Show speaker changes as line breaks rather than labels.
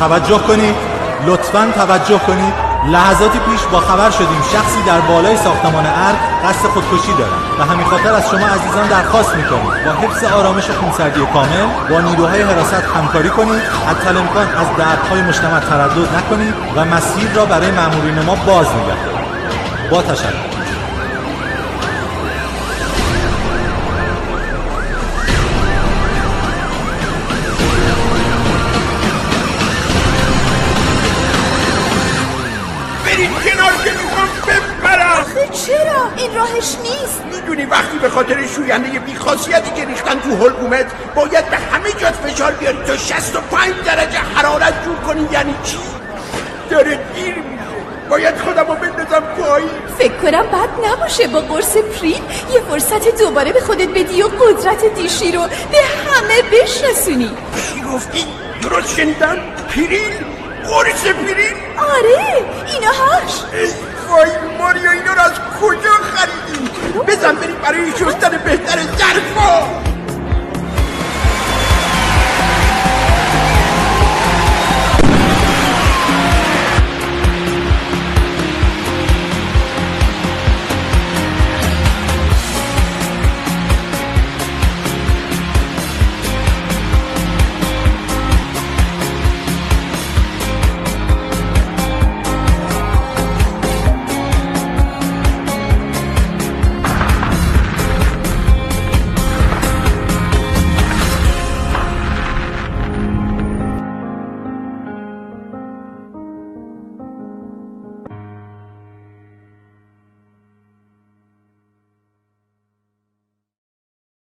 توجه کنید، لطفاً توجه کنید. لحظاتی پیش با خبر شدیم شخصی در بالای ساختمان ارگ قصد خودکشی دارد و همین خاطر از شما عزیزان درخواست می‌کنیم با حفظ آرامش و خونسردی کامل با نیروهای حراست همکاری کنید. حتی الامکان از درهای مجتمع تردد نکنید و مسیر را برای مامورین ما باز نگه دارید. با تشکر.
برید کنار که میخوام بپرم.
آخه چرا؟ این راهش نیست.
میدونی وقتی به خاطر شوینده بیخاصیتی که ریختن تو حلقومت باید به همه جات فشار بیاری تا 65 درجه حرارت جور کنی، یعنی چی؟ داره دیر میشه، باید خودم رو بندازم پایین.
فکر کنم بد نباشه با قرص پرین یه فرصت دوباره به خودت بدی و قدرت دیشی رو به همه بشناسونی.
چی گفتی؟ درست شنیدم؟ پرین؟ قرص پرین؟
آره، اینا هاش.
وای